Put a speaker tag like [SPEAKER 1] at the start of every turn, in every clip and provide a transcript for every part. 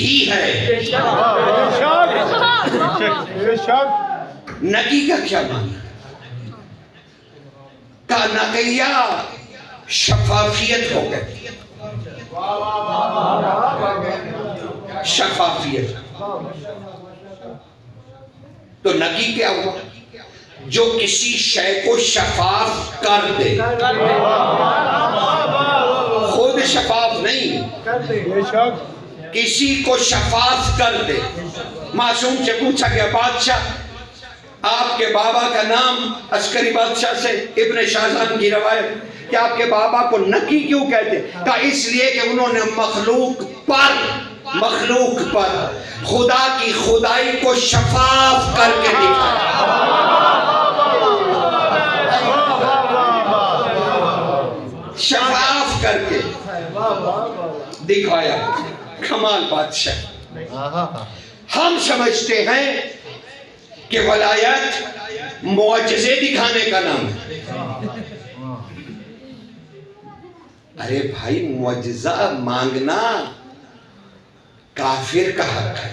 [SPEAKER 1] ہی ہے۔ نقی کا کیا معنی؟ کا نقیہ شفافیت ہو گئی، شفافیت۔ تو نقی کیا ہوا؟ جو کسی شے کو شفاف کر دے، خود شفاف نہیں، کسی کو شفاف کر دے۔ معصوم سے پوچھا گیا بادشاہ آپ کے بابا کا نام عسکری بادشاہ سے ابن شاہزان کی روایت کہ آپ کے بابا کو نقی کیوں کہتے؟ کہا اس لیے کہ انہوں نے مخلوق پر خدا کی خدائی کو شفاف کر کے دکھایا، شفاف کر کے دکھایا۔ کمال بادشاہ۔ ہم سمجھتے ہیں کہ ولایت معجزے دکھانے کا نام ہے۔ ارے بھائی معجزہ مانگنا کافر کا حق ہے،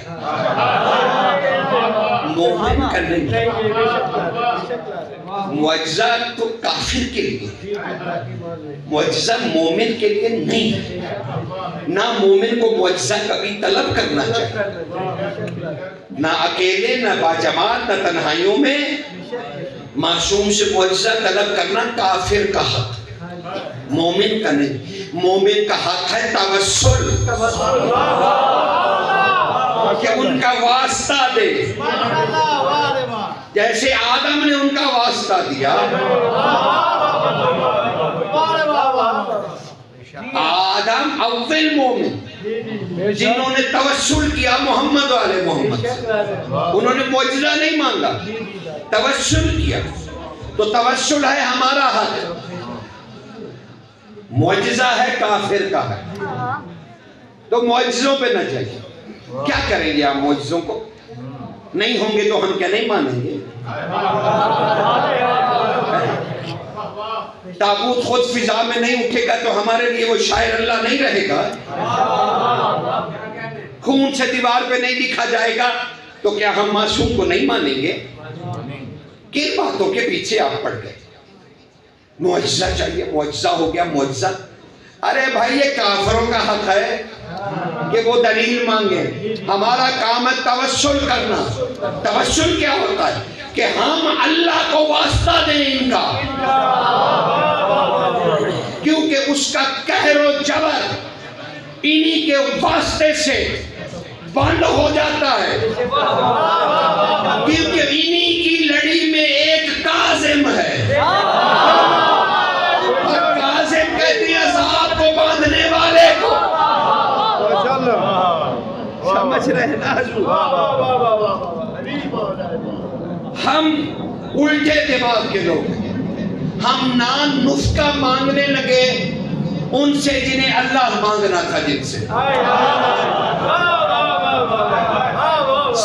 [SPEAKER 1] مومن کا نہیں۔ معجزہ تو کافر کے لیے، معجزہ مومن کے لیے نہیں ہے۔ نہ مومن کو معجزہ کبھی طلب کرنا چاہیے، نہ اکیلے نہ باجماعت نہ تنہائیوں میں۔ معصوم سے معجزہ طلب کرنا کافر کا حق، مومن کا نہیں۔ مومن کا حق ہے توسل، کہ ان کا واسطہ دے، جیسے آدم نے ان کا واسطہ دیا۔ آدم اول مومن جنہوں نے توسل کیا محمد والے محمد سے، انہوں نے معجزہ نہیں مانگا، توسل کیا۔ تو توسل ہے ہمارا حق، معجزہ ہے کافر کا ہے۔ تو معجزوں پہ نہ جائیے۔ کیا کریں گے آپ معجزوں کو؟ نہیں ہوں گے تو ہم کیا نہیں مانیں گے؟ تابوت خود فضا میں نہیں اٹھے گا تو ہمارے لیے وہ شاعر اللہ نہیں رہے گا؟ خون سے دیوار پہ نہیں لکھا جائے گا تو کیا ہم معصوم کو نہیں مانیں گے؟ کن باتوں کے پیچھے آپ پڑ گئے؟ معجزہ چاہیے، معجزہ ہو گیا معجزہ۔ ارے بھائی یہ کافروں کا حق ہے کہ وہ دلیل مانگے، ہمارا کام ہے توسل کرنا۔ توسل کیا ہوتا ہے؟ کہ ہم اللہ کو واسطہ دیں ان کا، کیونکہ اس کا قہر و جبر انہی کے واسطے سے بند ہو جاتا ہے، کیونکہ انہی کی لڑی میں ایک کاظم ہے، اور کاظم کہتے ہیں عذاب کو باندھنے والے کو۔ سمجھ رہے ہیں نا حضور؟ ہم الٹے دماغ کے لوگ ہیں، ہم نان نسخہ مانگنے لگے ان سے جنہیں اللہ مانگنا تھا، جن سے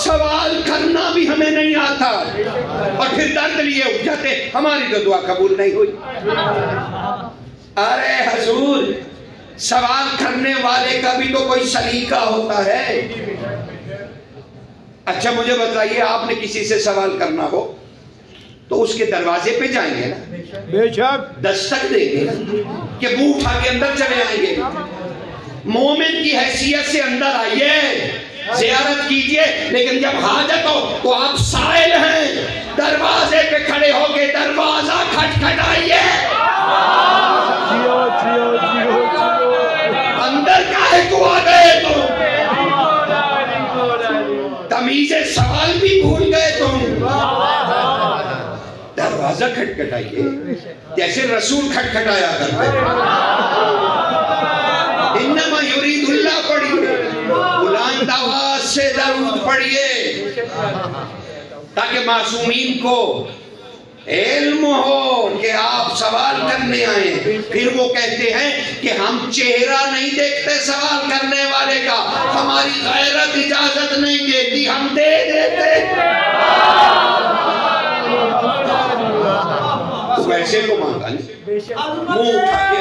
[SPEAKER 1] سوال کرنا بھی ہمیں نہیں آتا، اور پھر درد لیے اٹھ جاتے ہماری تو دعا قبول نہیں ہوئی۔ ارے حضور سوال کرنے والے کا بھی تو کوئی سلیقہ ہوتا ہے۔ اچھا مجھے بتائیے، آپ نے کسی سے سوال کرنا ہو تو اس کے دروازے پہ جائیں گے نا، بے شک دستک دیں گے نا، کہ منہ اٹھا کے اندر چلے آئیں گے؟ مومن کی حیثیت سے اندر آئیے، زیارت کیجئے، لیکن جب حاجت ہو تو آپ سائل ہیں، دروازے پہ کھڑے ہو کے دروازہ کھٹکھٹائیے۔ اندر کاہے کو آ گئے تم؟ تمیز سوال بھی بھول گئے تم۔ دروازہ کھٹکھٹائیے جیسے رسول کھٹکھٹایا کرتے۔ انما یرید اللہ پڑھیے، بلند آواز سے درود پڑھیے، تاکہ معصومین کو علم ہو کہ آپ سوال کرنے آئے۔ پھر وہ کہتے ہیں کہ ہم چہرہ نہیں دیکھتے سوال کرنے والے کا، ہماری غیرت اجازت نہیں دیتی، ہم دے دیتے۔ تو ویسے کو مانگا نہیں، منہ اٹھا کے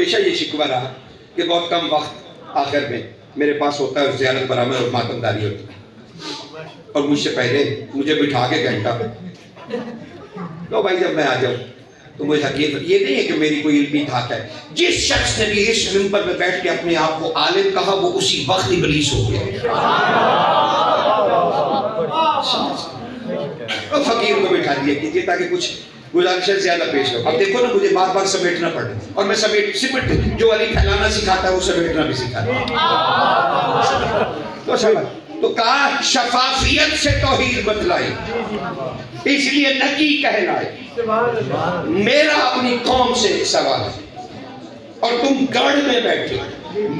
[SPEAKER 1] ہمیشہ یہ شکوہ رہا کہ بہت کم وقت آخر میں میرے پاس ہوتا ہے اور زیارت برآمد اور ماتمداری ہوتی ہے، اور مجھ سے پہلے مجھے بٹھا کے گھنٹہ پہ تو بھائی جب میں آ جاؤں تو مجھے حقیقت یہ نہیں ہے کہ میری کوئی علمی دھاک ہے. جس شخص نے بھی اس منبر میں بیٹھ کے اپنے آپ کو عالم کہا وہ اسی وقت ابلیس ہو گیا. تو فقیر کو بٹھا دیا کیجیے تاکہ کچھ گزارشیں زیادہ پیش ہو. اب دیکھو نا مجھے بار بار سمیٹنا پڑ رہا ہے اور میں سمیٹ جو علی پھیلانا سکھاتا ہے وہ سمیٹنا بھی سکھاتا ہے. تو سمجھ تو کہا شفافیت سے توحید بتلائی اس لیے نقی کہلائے. میرا اپنی قوم سے ایک سوال ہے اور تم گڑھ میں بیٹھے ہو،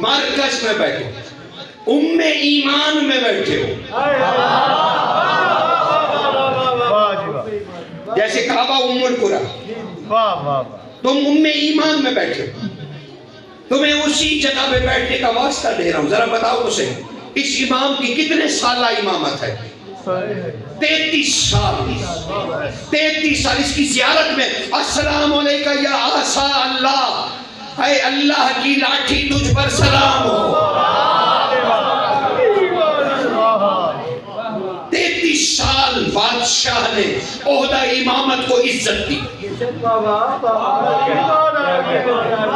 [SPEAKER 1] مرکز میں بیٹھے ہو، ام ایمان میں بیٹھے ہو. جیسے کعبہ ام القرآن، تم ام ایمان میں بیٹھے ہو. تمہیں اسی جگہ پہ بیٹھنے کا واسطہ دے رہا ہوں. ذرا بتاؤ تو صحیح اس امام کی کتنے سالہ امامت ہے؟ 33 سال. 33 سال. اس کی زیارت میں السلام علیکہ یا آسا اللہ، اے اللہ کی لاٹھی تجھ پر سلام ہو. 33 سال بادشاہ نے عہدہ امامت کو عزت دی.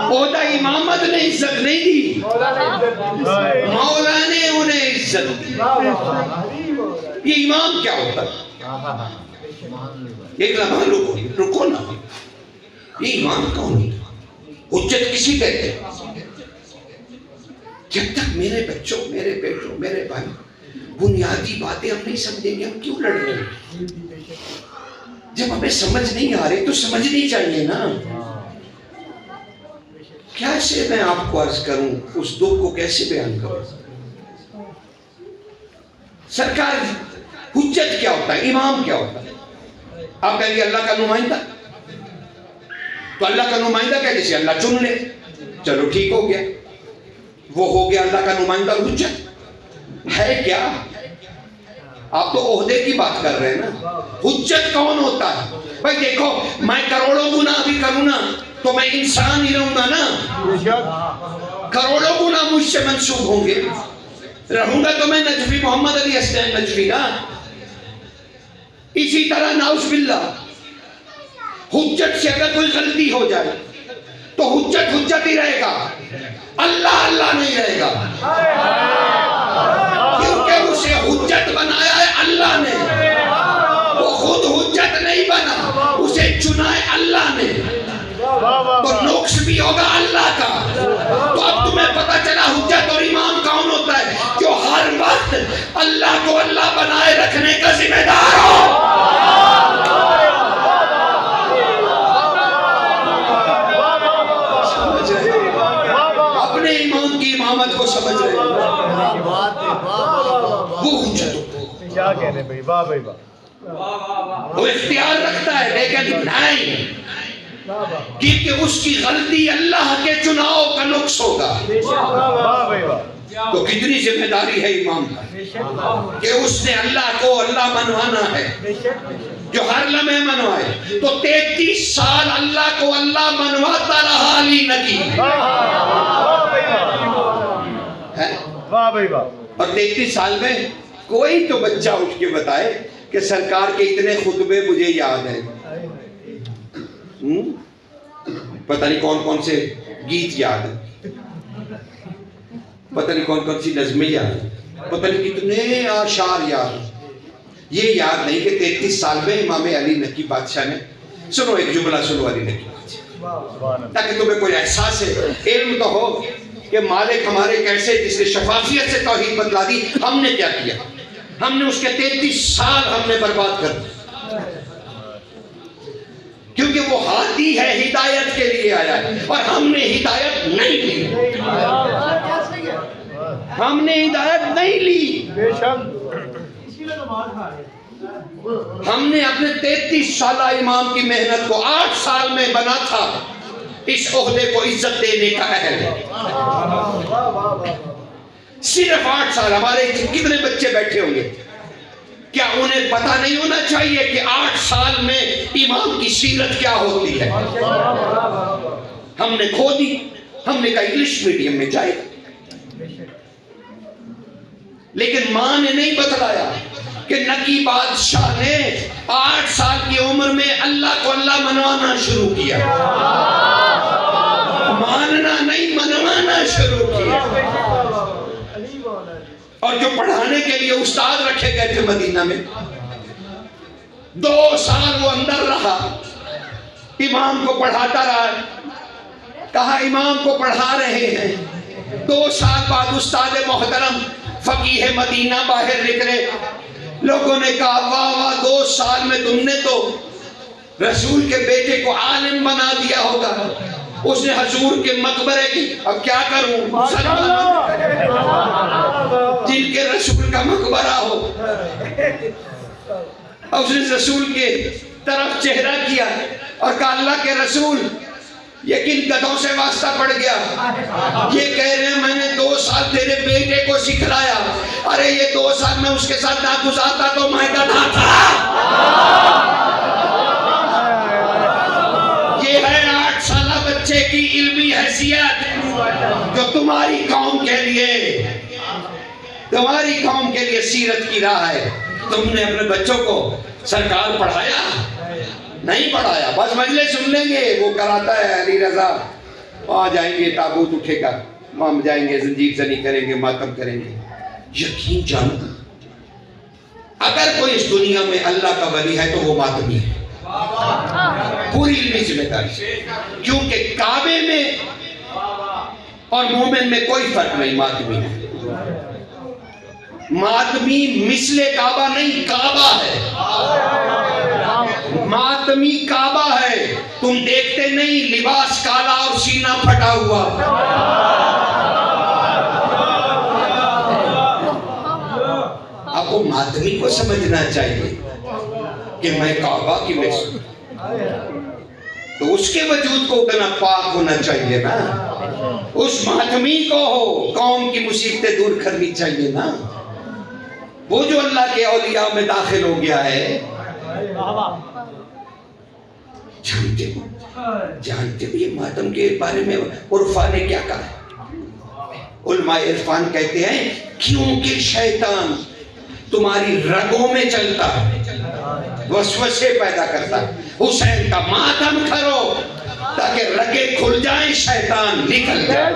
[SPEAKER 1] عہدہ امامت نے عزت نہیں دی، مولا نے انہیں عزت دی. یہ امام کیا ہوتا ہے؟ ایک لمحہ رکو نا، یہ امام کون ہوتا؟ حجت کسی کہتے ہیں؟ جب تک میرے بچوں، میرے بیٹوں، میرے بھائی بنیادی باتیں ہم نہیں سمجھیں گے ہم کیوں لڑ رہے ہیں؟ جب ہمیں سمجھ نہیں آ رہی تو سمجھنی چاہیے نا. کیسے میں آپ کو عرض کروں، اس دکھ کو کیسے بیان کروں؟ سرکار حجت کیا ہوتا ہے؟ امام کیا ہوتا ہے؟ آپ کہیں گے اللہ کا نمائندہ. تو اللہ کا نمائندہ کیا جسے اللہ چن لے، چلو ٹھیک ہو گیا، وہ ہو گیا اللہ کا نمائندہ. حجت ہے کیا؟ آپ تو عہدے کی بات کر رہے ہیں نا. حجت کون ہوتا ہے؟ بھائی دیکھو میں کروڑوں گناہ بھی کروں نا تو میں انسان ہی رہوں گا نا. کروڑوں گناہ مجھ سے منسوب ہوں گے، رہوں گا تو میں نجفی محمد علی حسین نجفی نا. اسی طرح نعوذ باللہ حجت سے اگر کوئی غلطی ہو جائے تو حجت حجت ہی رہے گا، اللہ اللہ نہیں رہے گا. کیونکہ اسے حجت بنایا ہے اللہ نے، وہ خود حجت نہیں بنا، اسے چنا ہے اللہ نے. تو نقص بھی ہوگا اللہ کا. تو اب تمہیں پتہ چلا حجت اور امام کون ہوتا ہے؟ جو ہر وقت اللہ کو اللہ بنائے رکھنے کا ذمہ دار ہو. اپنے امام کی امامت کو سمجھ رہے ہیں، وہ حجت ہوتا ہے. وہ اختیار رکھتا ہے لیکن نہیں، کیونکہ اس کی غلطی اللہ کے چناؤ کا نقص ہوگا. تو کتنی ذمہ داری ہے امام کا کہ اس نے اللہ کو اللہ منوانا ہے، جو ہر لمحے منوائے. تو 33 سال اللہ کو اللہ منواتا رہا علی نبی، اور 33 سال میں کوئی تو بچہ اٹھ کے بتائے کہ سرکار کے اتنے خطبے مجھے یاد ہیں. پتہ نہیں کون کون سے گیت یاد ہیں، پتہ نہیں کون کون سی نظمیں یاد ہیں، پتہ نہیں کتنے آشعار یاد ہیں. یہ یاد نہیں کہ 33 سال میں امام علی نقی بادشاہ نے، سنو ایک جملہ سنو علی نقی بادشاہ تاکہ تمہیں کوئی احساس ہے، علم تو ہو کہ مالک ہمارے کیسے، جس نے شفافیت سے توحید بتلا دی. ہم نے کیا کیا؟ ہم نے اس کے 33 سال ہم نے برباد کر دی، کیونکہ وہ ہادی ہے، ہدایت کے لیے آیا ہے اور ہم نے ہدایت نہیں لی. ہم نے ہدایت نہیں لی. ہم نے اپنے 33 سالہ امام کی محنت کو 8 سال میں بنا تھا. اس عہدے کو عزت دینے کا اہل ہے. صرف 8 سال. ہمارے کتنے بچے بیٹھے ہوں گے، کیا انہیں پتہ نہیں ہونا چاہیے کہ 8 سال میں امام کی سیرت کیا ہوتی ہے؟ ہم نے کھو دی. ہم نے کہا انگلش میڈیم میں جائے گا، لیکن ماں نے نہیں بتلایا کہ نکی بادشاہ نے 8 سال کی عمر میں اللہ کو اللہ منوانا شروع کیا، ماننا نہیں منوانا شروع کیا۔ اور جو پڑھانے کے لیے استاد رکھے گئے تھے مدینہ میں، 2 سال وہ اندر رہا، امام کو پڑھاتا رہا، کہا امام کو پڑھا رہے ہیں، 2 سال بعد استاد محترم فقیہ مدینہ باہر نکلے، لوگوں نے کہا واہ واہ 2 سال میں تم نے تو رسول کے بیٹے کو عالم بنا دیا ہوگا۔ اس نے حضور کے مقبرے کی، اب کیا کروں، جن کے رسول کا مقبرہ ہو، اس نے رسول کے طرف چہرہ کیا اور کہا اللہ کے رسول یہ کن گدھوں سے واسطہ پڑ گیا، یہ کہہ رہے ہیں میں نے 2 سال تیرے بیٹے کو سکھلایا، ارے یہ 2 سال میں اس کے ساتھ نہ گزارتا تو میں گدھا تھا۔ یہ ہے 8 سالہ بچے کی علمی حیثیت جو تمہاری قوم کے لیے سیرت کی راہ ہے۔ تم نے اپنے بچوں کو سرکار پڑھایا نہیں پڑھایا، بس مجلس سن لیں گے، وہ کراتا ہے علی رضا، آ جائیں گے تابوت اٹھے گا، ہم جائیں گے زنجیر زنی کریں گے، ماتم کریں گے۔ یقین جانو اگر کوئی اس دنیا میں اللہ کا ولی ہے تو وہ ماتمی ہے، پوری علمی ذمہ داری سے، کیونکہ کعبے میں اور مومن میں کوئی فرق نہیں، ماتمی ہے۔ ماتمی مثل کعبہ نہیں، کعبہ ہے، ماتمی کعبہ ہے، تم دیکھتے نہیں لباس کالا اور سینہ پھٹا ہوا۔ اب وہ ماتمی کو سمجھنا چاہیے کہ میں کعبہ کی محسوس، تو اس کے وجود کو اتنا پاک ہونا چاہیے نا، اس ماتمی کو ہو قوم کی مصیبتیں دور کرنی چاہیے نا۔ وہ جو اللہ کے اولیاء میں داخل ہو گیا ہے، جانتے ہو یہ ماتم کے بارے میں عرفان نے کیا کہا ہے؟ علماء عرفان کہتے ہیں کیونکہ شیطان تمہاری رگوں میں چلتا ہے، وسوسے پیدا کرتا ہے، حسین کا ماتم کرو تاکہ رگیں کھل جائیں، شیطان نکل جائے۔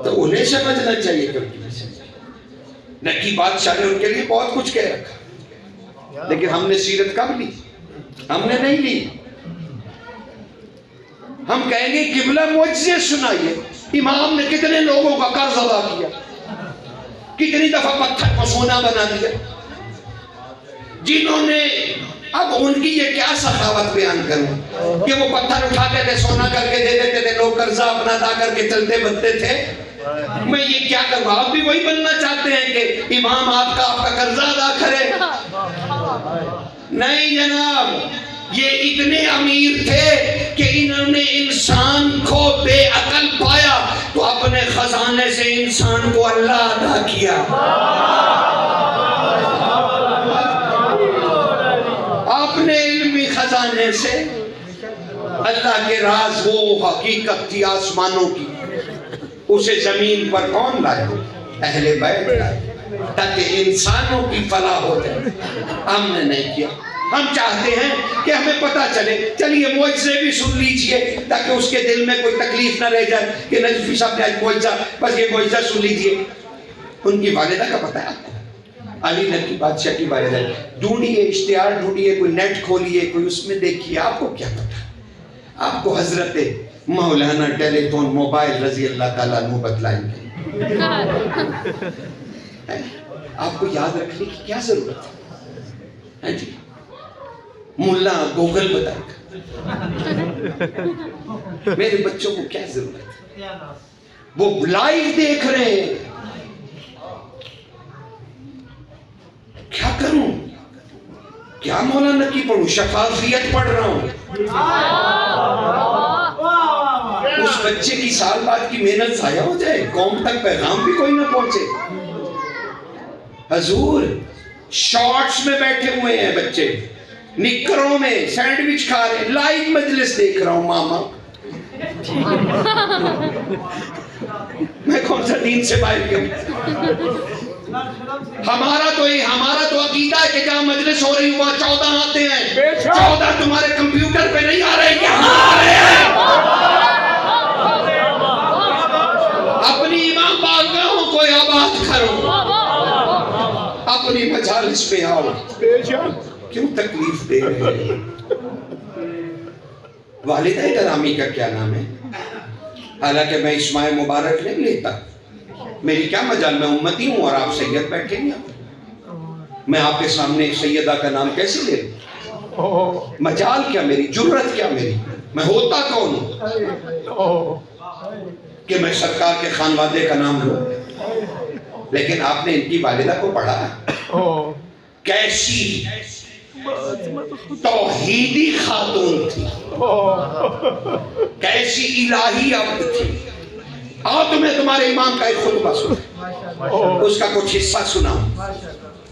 [SPEAKER 1] تو انہیں سمجھنا چاہیے، نکی بادشاہ نے ان کے لیے بہت کچھ کہہ رکھا، لیکن ہم نے سیرت کب لی؟ ہم نے نہیں لی۔ ہم کہیں گے قبلہ معجزے سنائیے، امام نے کتنے لوگوں کا قرض ادا کیا، کتنی دفعہ پتھر کو سونا بنا دیا، جنہوں نے، اب ان کی یہ کیا سخاوت بیان کروں کہ وہ پتھر اٹھاتے تھے سونا کر کے دے دیتے تھے، لوگ قرضہ اپنا ادا کر کے چلتے بنتے تھے۔ میں یہ کیا کروں؟ آپ بھی وہی بننا چاہتے ہیں کہ امام آپ کا قرضہ ادا کرے؟ نہیں جناب، یہ اتنے امیر تھے کہ انہوں نے انسان کو بے عقل پایا تو اپنے خزانے سے انسان کو اللہ عطا کیا۔ اپنے علمی خزانے سے اللہ کے راز، وہ حقیقت تھی آسمانوں کی، اسے زمین پر کون لائے؟ اہل بیت لائے، تاکہ انسانوں کی فلاح ہو جائے۔ ہم نے نہیں کیا۔ ہم چاہتے ہیں کہ ہمیں پتا چلے، چلیے معجزے بھی سن لیجئے تاکہ اس کے دل میں کوئی تکلیف نہ رہ جائے کہ نجفی صاحب نے آج معجزہ، بس یہ معجزہ سن لیجئے۔ ان کی والدہ کا پتہ ہے آپ کو، علی نکی بادشاہ کی والدہ، ڈھونڈیے، اشتہار ڈھونڈیے، کوئی نیٹ کھولیے، کوئی اس میں دیکھیے، آپ کو کیا پتہ؟ آپ کو حضرت مولانا ٹیلی فون موبائل رضی اللہ تعالیٰ عنہ بتلائیں گے۔ آپ کو یاد رکھنے کی کیا ضرورت ہے؟ جی ملا گوگل بتائے گا، میرے بچوں کو کیا ضرورت ہے؟ وہ لائیو دیکھ رہے ہیں۔ کیا کروں؟ کیا مولانا کی پڑھوں؟ شفافیت پڑھ رہا ہوں۔ اس بچے کی سال بعد کی محنت ضائع ہو جائے، قوم تک پیغام بھی کوئی نہ پہنچے۔ حضور شارٹس میں بیٹھے ہوئے ہیں بچے، نکروں میں سینڈوچ کھا رہے ہیں، لائیو مجلس دیکھ رہا ہوں ماما۔ میں کون سا دین سے باہر گیا؟ ہمارا تو عقیدہ ہے کہ جہاں مجلس ہو رہی ہوا 14 آتے ہیں، 14 تمہارے کمپیوٹر پہ نہیں آ رہے، یہاں آ رہے ہیں۔ اپنی امام بارگاہوں کو آباد کرو، اپنی مجالس میں آؤ، کیوں تکلیف دے رہے ہیں؟ والدہ گرامی کا کیا نام ہے؟ حالانکہ میں اسماء مبارک نہیں لیتا، میری کیا مجال، میں امتی ہوں اور آپ سید بیٹھیں گے، میں آپ کے سامنے سیدہ کا نام کیسے لے لوں؟ مجال کیا میری، جرت کیا میری، میں ہوتا کون ہوں کہ میں سرکار کے خانوادے کا نام لوں؟ لیکن آپ نے ان کی والدہ کو پڑھا، کیسی توحیدی خاتون تھی، کیسی الہی عبد تھی۔ آؤ تمہیں تمہارے امام کا ایک خطبہ سنا، اس کا کچھ حصہ سنا۔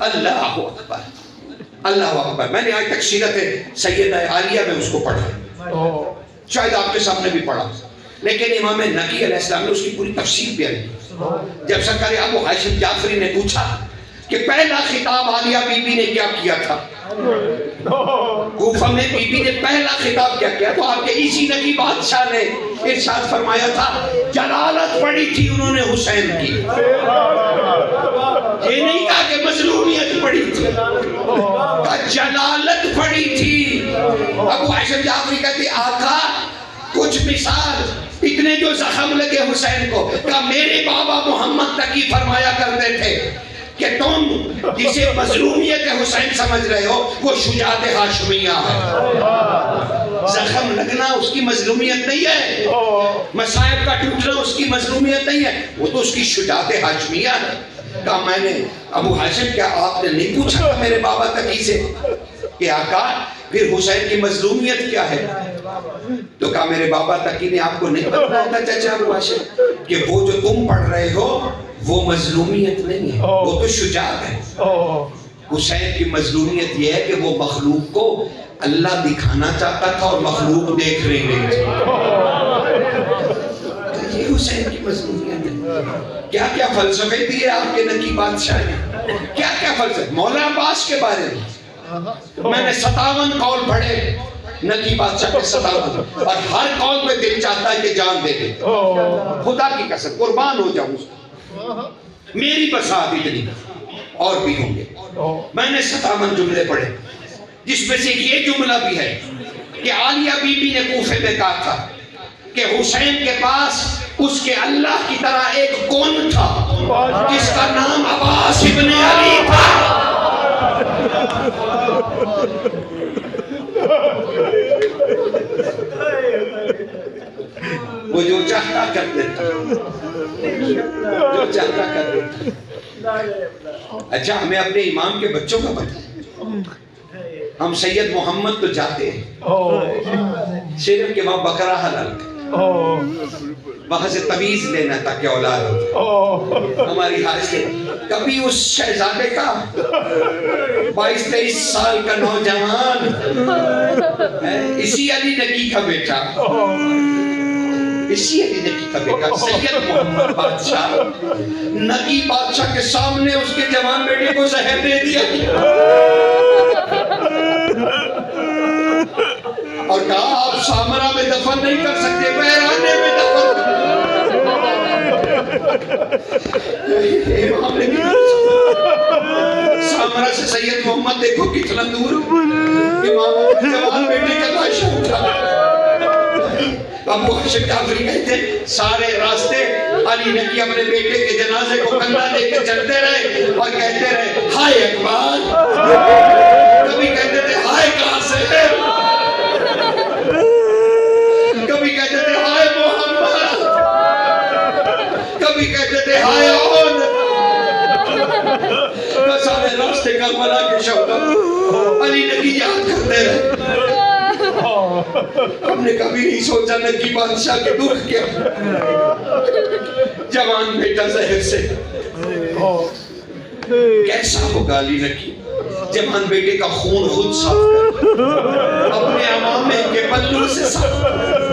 [SPEAKER 1] اللہ اکبر، اللہ اکبر۔ میں نے آج تک سیرت سیدہ عالیہ میں اس کو پڑھا، شاید آپ کے سامنے بھی پڑھا، لیکن امام نقی علیہ السلام نے اس کی پوری تفسیر بیان کی۔ جب سرکار ابو ہاشم جعفری نے پوچھا کہ پہلا خطاب عالیہ بی بی نے کیا کیا تھا، کوفہ میں بی بی نے پہلا خطاب کیا کیا، تو آپ کے اسی نقی بادشاہ نے ارشاد فرمایا تھا، جلالت پڑی تھی انہوں نے حسین کی، یہ نہیں کہا کہ مظلومیت پڑی تھی، کہا جلالت پڑی تھی۔ ابو ہاشم جعفری کہتے آقا کچھ مثال، اتنے جو زخم لگے حسین کو، کہا میرے بابا محمد تقی فرمایا کرتے تھے کہ تم جسے مظلومیت حسین سمجھ رہے ہو وہ شجاعت ہاشمیہ ہے، زخم لگنا اس کی مظلومیت نہیں ہے، مصائب کا ٹوٹنا اس کی مظلومیت نہیں ہے، وہ تو اس کی شجاعت ہاشمیہ ہے۔ کہا میں نے ابو ہاشم کیا آپ نے نہیں پوچھا تھا میرے بابا تقی سے کہ آقا پھر حسین کی مظلومیت کیا ہے؟ تو کہا میرے بابا تقی نے آپ کو نہیں بتایا تھا چچا ابو ہاشم کہ وہ جو تم پڑھ رہے ہو وہ مظلومیت نہیں ہے، وہ تو شجاعت ہے۔ حسین کی مظلومیت یہ ہے کہ وہ مخلوق کو اللہ دکھانا چاہتا تھا اور مخلوق دیکھ رہی نہیں تھی، یہ حسین کی مظلومیت ہے۔ کیا کیا فلسفے دیے آپ کے نقی بادشاہ نے، کیا کیا فلسفے، مولانا عباس کے بارے میں میں نے 57 قول پڑھے نقی بادشاہ کے 57، اور ہر قول پہ دل چاہتا ہے کہ جان دے دے، خدا کی قسم قربان ہو جاؤں اس کو، میری بساط اتنی، اور بھی ہوں گے۔ میں نے 57 جملے پڑھے، جس میں سے یہ جملہ بھی ہے کہ عالیہ بی بی نے کوفے میں کہا تھا کہ حسین کے پاس اس کے اللہ کی طرح ایک کون تھا جس کا نام عباس ابن علی تھا۔ وہ جو چاہتا کر دیتا، جو چاہتا کر دیتا۔ اچھا ہمیں اپنے امام کے بچوں کا پتہ، ہم سید محمد تو جاتے ہیں صرف کہ وہاں بکرا حلال وہاں سے تمیز لینا تاکہ اولاد ہو ہماری حاجت۔ کبھی اس شہزادے کا 22-23 سال کا نوجوان اسی علی نقی کا بیٹا، اسی علی نقی کا بیٹا سید محمد بادشاہ، نقی بادشاہ کے سامنے اس کے جوان بیٹے کو زہر دے دیا اور کہا آپ سامرا میں دفن نہیں کر سکتے، بحرانے میں دفن سامرا سے سید محمد دیکھو کتنا دور، امام جوان بیٹے کا لاش اٹھا۔ ابو ہاشم جعفری کہتے ہیں سارے راستے علی نقی اپنے بیٹے کے جنازے کو کندھا دے کے چلتے رہے اور کہتے رہے ہائے اقبال، کبھی کہتے تھے ہائے قاسم، کبھی کہتے تھے ہائے محمد، کبھی کہتے تھے ہائے اون۔ سارے راستے کربلا کے شہدا علی نقی یاد کرتے رہے۔ ہم نے کبھی نہیں سوچا نقی بادشاہ کے دکھ کیا، جوان بیٹا زہر سے کیسا ہوگا علی نقی، جوان بیٹے کا خون خود صاف کر، اپنے امامے کے پلو سے صاف کر۔